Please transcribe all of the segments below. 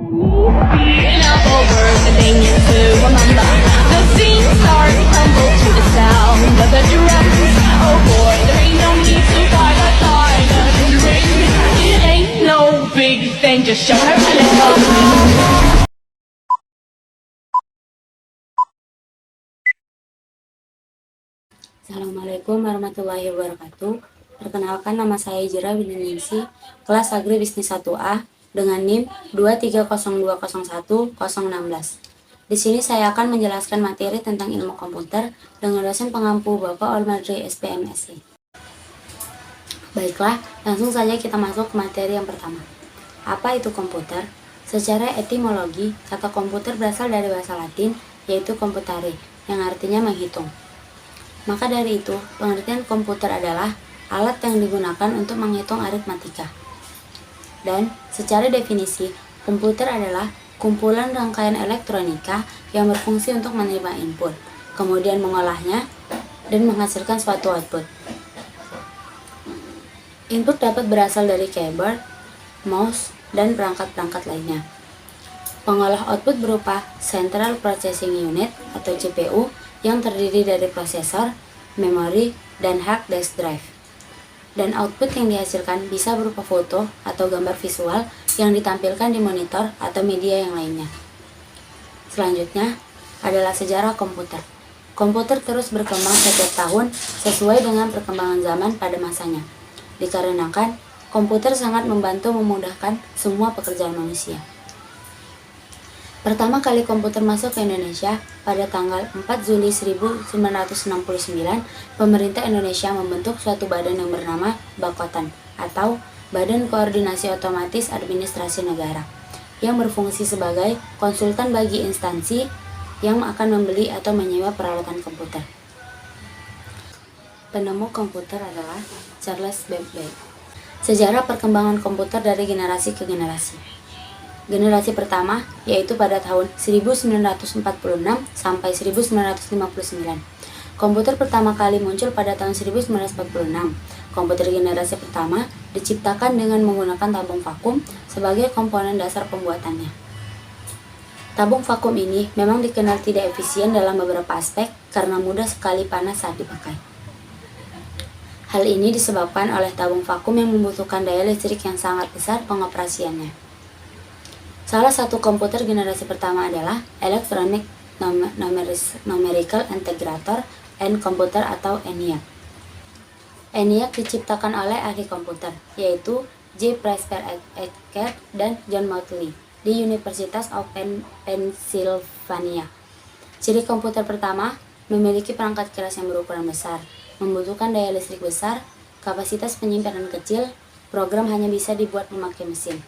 Now over the thing to remember. The scene starts to tumble to the sound of the drums. Oh boy, there ain't no need to fight the silent ring. It ain't no big thing, just show her a little. Assalamualaikum warahmatullahi wabarakatuh. Perkenalkan, nama saya Jera Widiningsih, kelas Agribisnis 1A dengan NIM 230201016. Di sini saya akan menjelaskan materi tentang ilmu komputer dengan dosen pengampu Bapak Olmadri SPMSI. Baiklah, langsung saja kita masuk ke materi yang pertama. Apa itu komputer? Secara etimologi, kata komputer berasal dari bahasa Latin, yaitu computare, yang artinya menghitung. Maka dari itu, pengertian komputer adalah alat yang digunakan untuk menghitung aritmatika. Dan secara definisi, komputer adalah kumpulan rangkaian elektronika yang berfungsi untuk menerima input, kemudian mengolahnya, dan menghasilkan suatu output. Input dapat berasal dari keyboard, mouse, dan perangkat-perangkat lainnya. Pengolah output berupa Central Processing Unit atau CPU yang terdiri dari prosesor, memori, dan hard disk drive. Dan output yang dihasilkan bisa berupa foto atau gambar visual yang ditampilkan di monitor atau media yang lainnya. Selanjutnya adalah sejarah komputer. Komputer terus berkembang setiap tahun sesuai dengan perkembangan zaman pada masanya. Dikarenakan komputer sangat membantu memudahkan semua pekerjaan manusia. Pertama kali komputer masuk ke Indonesia pada tanggal 4 Juli 1969, pemerintah Indonesia membentuk suatu badan yang bernama Bakotan atau Badan Koordinasi Otomatis Administrasi Negara, yang berfungsi sebagai konsultan bagi instansi yang akan membeli atau menyewa peralatan komputer. Penemu komputer adalah Charles Babbage. Sejarah perkembangan komputer dari generasi ke generasi. Generasi pertama yaitu pada tahun 1946 sampai 1959. Komputer pertama kali muncul pada tahun 1946. Komputer generasi pertama diciptakan dengan menggunakan tabung vakum sebagai komponen dasar pembuatannya. Tabung vakum ini memang dikenal tidak efisien dalam beberapa aspek karena mudah sekali panas saat dipakai. Hal ini disebabkan oleh tabung vakum yang membutuhkan daya listrik yang sangat besar pengoperasiannya. Salah satu komputer generasi pertama adalah Electronic Numerical Integrator and Computer atau ENIAC. ENIAC diciptakan oleh ahli komputer, yaitu J. Presper Eckert dan John Mauchly di University of Pennsylvania. Ciri komputer pertama memiliki perangkat keras yang berukuran besar, membutuhkan daya listrik besar, kapasitas penyimpanan kecil, program hanya bisa dibuat memakai mesin.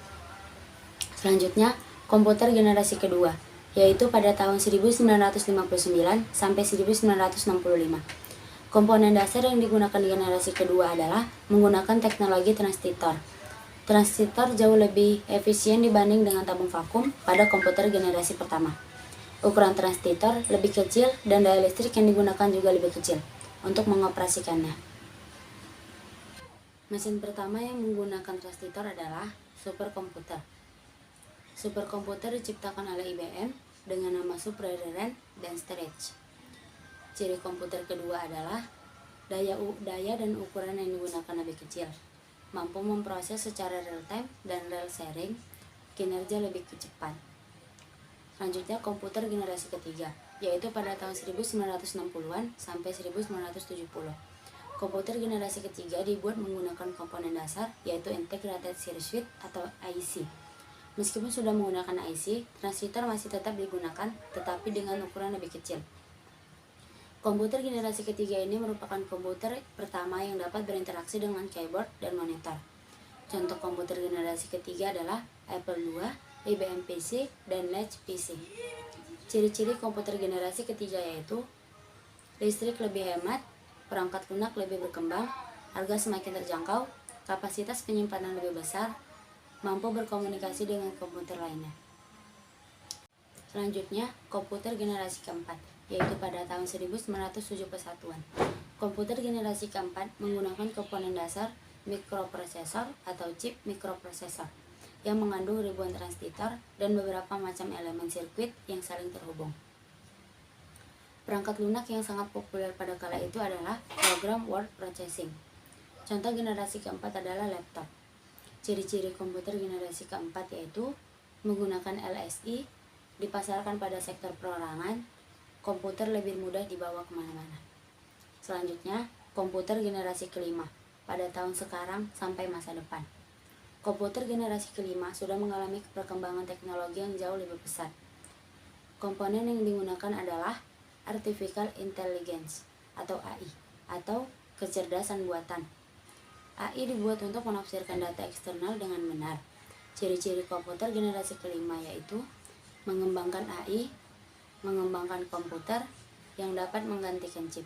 Selanjutnya, komputer generasi kedua, yaitu pada tahun 1959 sampai 1965. Komponen dasar yang digunakan di generasi kedua adalah menggunakan teknologi transistor. Transistor jauh lebih efisien dibanding dengan tabung vakum pada komputer generasi pertama. Ukuran transistor lebih kecil dan daya listrik yang digunakan juga lebih kecil untuk mengoperasikannya. Mesin pertama yang menggunakan transistor adalah superkomputer. Superkomputer diciptakan oleh IBM dengan nama Super-Rare dan Storage. Ciri komputer kedua adalah daya dan ukuran yang digunakan lebih kecil, mampu memproses secara real-time dan real sharing, kinerja lebih cepat. Selanjutnya komputer generasi ketiga, yaitu pada tahun 1960-an sampai 1970. Komputer generasi ketiga dibuat menggunakan komponen dasar, yaitu Integrated Circuit atau IC. Meskipun sudah menggunakan IC, transistor masih tetap digunakan, tetapi dengan ukuran lebih kecil. Komputer generasi ketiga ini merupakan komputer pertama yang dapat berinteraksi dengan keyboard dan monitor. Contoh komputer generasi ketiga adalah Apple II, IBM PC, dan Latch PC. Ciri-ciri komputer generasi ketiga yaitu listrik lebih hemat, perangkat lunak lebih berkembang, harga semakin terjangkau, kapasitas penyimpanan lebih besar, mampu berkomunikasi dengan komputer lainnya. Selanjutnya, komputer generasi keempat, yaitu pada tahun 1971-an. Komputer generasi keempat menggunakan komponen dasar mikroprosesor atau chip mikroprosesor. yang mengandung ribuan transistor dan beberapa macam elemen sirkuit yang saling terhubung. Perangkat lunak yang sangat populer pada kala itu adalah program word processing. Contoh generasi keempat adalah laptop. Ciri-ciri komputer generasi keempat yaitu menggunakan LSI, dipasarkan pada sektor perorangan, komputer lebih mudah dibawa kemana-mana. Selanjutnya, komputer generasi kelima pada tahun sekarang sampai masa depan. Komputer generasi kelima sudah mengalami perkembangan teknologi yang jauh lebih pesat. Komponen yang digunakan adalah Artificial Intelligence atau AI atau kecerdasan buatan. AI dibuat untuk menafsirkan data eksternal dengan benar. Ciri-ciri komputer generasi kelima yaitu mengembangkan AI, mengembangkan komputer yang dapat menggantikan chip.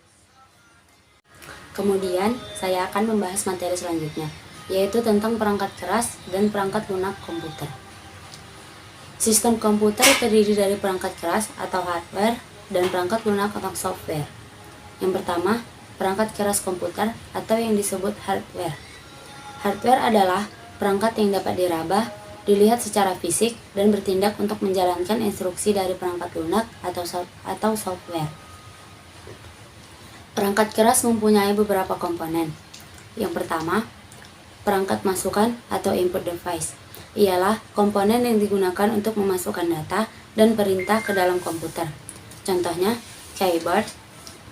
Kemudian, saya akan membahas materi selanjutnya, yaitu tentang perangkat keras dan perangkat lunak komputer. Sistem komputer terdiri dari perangkat keras atau hardware dan perangkat lunak atau software. Yang pertama, perangkat keras komputer atau yang disebut hardware. Hardware adalah perangkat yang dapat diraba, dilihat secara fisik, dan bertindak untuk menjalankan instruksi dari perangkat lunak atau software. Perangkat keras mempunyai beberapa komponen. Yang pertama, perangkat masukan atau input device. Ialah komponen yang digunakan untuk memasukkan data dan perintah ke dalam komputer. Contohnya, keyboard,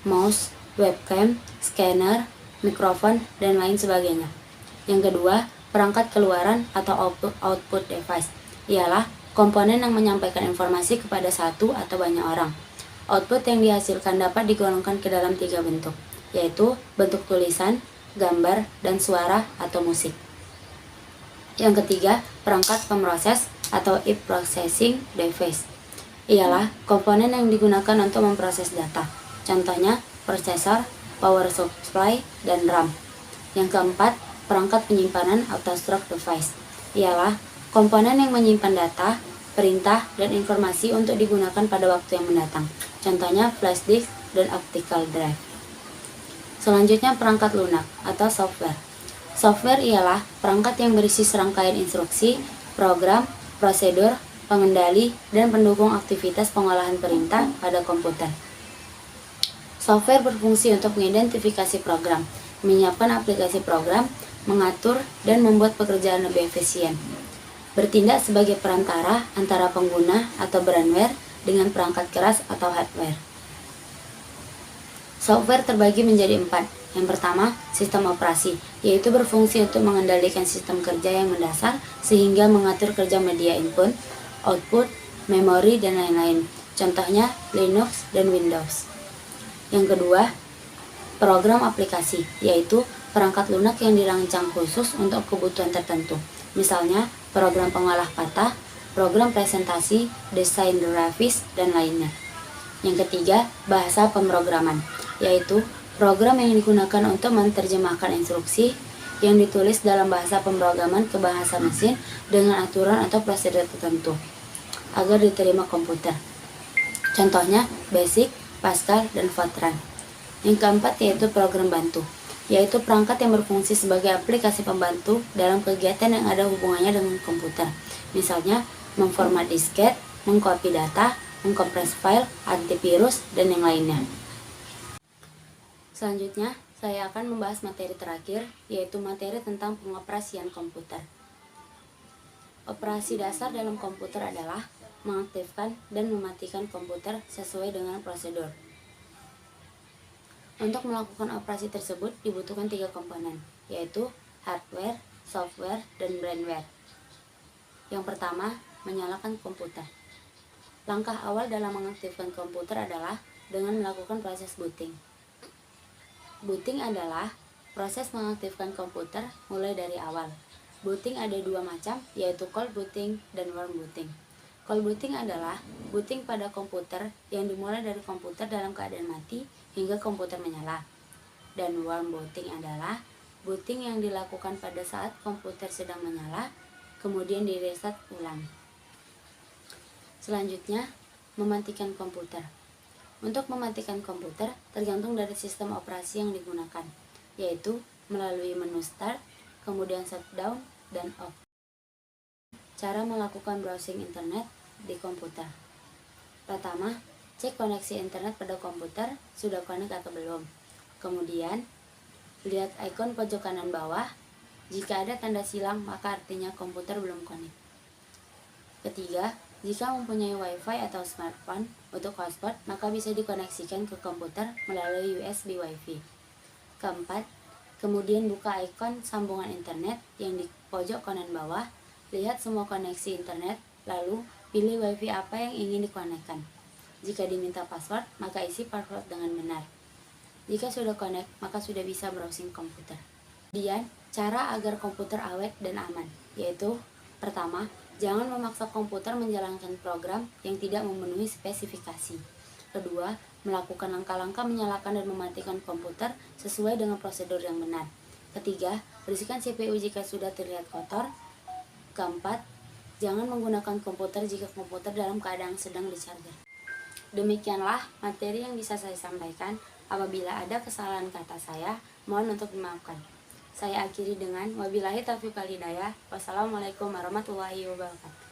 mouse, webcam, scanner, mikrofon, dan lain sebagainya. Yang kedua, perangkat keluaran atau output device. Ialah komponen yang menyampaikan informasi kepada satu atau banyak orang. Output yang dihasilkan dapat digolongkan ke dalam 3 bentuk, yaitu bentuk tulisan, gambar, dan suara atau musik. Yang ketiga, perangkat pemroses atau processing device. Ialah komponen yang digunakan untuk memproses data. Contohnya, prosesor, power supply, dan RAM. Yang keempat, perangkat penyimpanan atau storage device. Ialah komponen yang menyimpan data, perintah, dan informasi untuk digunakan pada waktu yang mendatang. Contohnya, flash disk dan optical drive. Selanjutnya, perangkat lunak atau software. Software ialah perangkat yang berisi serangkaian instruksi, program, prosedur, pengendali, dan pendukung aktivitas pengolahan perintah pada komputer. Software berfungsi untuk mengidentifikasi program, menyiapkan aplikasi program, mengatur, dan membuat pekerjaan lebih efisien. Bertindak sebagai perantara antara pengguna atau brandware dengan perangkat keras atau hardware. Software terbagi menjadi 4. Yang pertama, sistem operasi, yaitu berfungsi untuk mengendalikan sistem kerja yang mendasar sehingga mengatur kerja media input, output, memori, dan lain-lain. Contohnya Linux dan Windows. Yang kedua, program aplikasi, yaitu perangkat lunak yang dirancang khusus untuk kebutuhan tertentu. Misalnya, program pengolah kata, program presentasi, desain grafis, dan lainnya. Yang ketiga, bahasa pemrograman, yaitu program yang digunakan untuk menerjemahkan instruksi yang ditulis dalam bahasa pemrograman ke bahasa mesin dengan aturan atau prosedur tertentu agar diterima komputer. Contohnya Basic, Pascal, dan Fortran. Yang keempat yaitu program bantu, yaitu perangkat yang berfungsi sebagai aplikasi pembantu dalam kegiatan yang ada hubungannya dengan komputer. Misalnya memformat disket, mengcopy data, mengkompres file, antivirus, dan yang lainnya. Selanjutnya, saya akan membahas materi terakhir, yaitu materi tentang pengoperasian komputer. Operasi dasar dalam komputer adalah mengaktifkan dan mematikan komputer sesuai dengan prosedur. Untuk melakukan operasi tersebut dibutuhkan 3 komponen, yaitu hardware, software, dan brandware. Yang pertama, menyalakan komputer. Langkah awal dalam mengaktifkan komputer adalah dengan melakukan proses booting. Booting adalah proses mengaktifkan komputer mulai dari awal. Booting ada 2 macam, yaitu cold booting dan warm booting. Cold booting adalah booting pada komputer yang dimulai dari komputer dalam keadaan mati hingga komputer menyala. Dan warm booting adalah booting yang dilakukan pada saat komputer sedang menyala, kemudian di-reset ulang. Selanjutnya, mematikan komputer. Untuk mematikan komputer tergantung dari sistem operasi yang digunakan, yaitu melalui menu Start, kemudian Shutdown, dan Off. cara melakukan browsing internet di komputer. Pertama, cek koneksi internet pada komputer sudah connect atau belum. Kemudian, lihat ikon pojok kanan bawah. Jika ada tanda silang, maka artinya komputer belum connect. Ketiga, jika mempunyai WiFi atau smartphone untuk hotspot, maka bisa dikoneksikan ke komputer melalui USB WiFi. Keempat, kemudian buka ikon sambungan internet yang di pojok kanan bawah. Lihat semua koneksi internet, lalu pilih WiFi apa yang ingin dikonekkan. Jika diminta password, maka isi password dengan benar. Jika sudah connect, maka sudah bisa browsing komputer. Kemudian, cara agar komputer awet dan aman, yaitu pertama, jangan memaksa komputer menjalankan program yang tidak memenuhi spesifikasi. Kedua, melakukan langkah-langkah menyalakan dan mematikan komputer sesuai dengan prosedur yang benar. Ketiga, bersihkan CPU jika sudah terlihat kotor. Keempat, jangan menggunakan komputer jika komputer dalam keadaan sedang di-charger. Demikianlah materi yang bisa saya sampaikan. Apabila ada kesalahan kata saya, mohon untuk dimaafkan. Saya akhiri dengan wabillahi taufiq wal hidayah. Wassalamualaikum warahmatullahi wabarakatuh.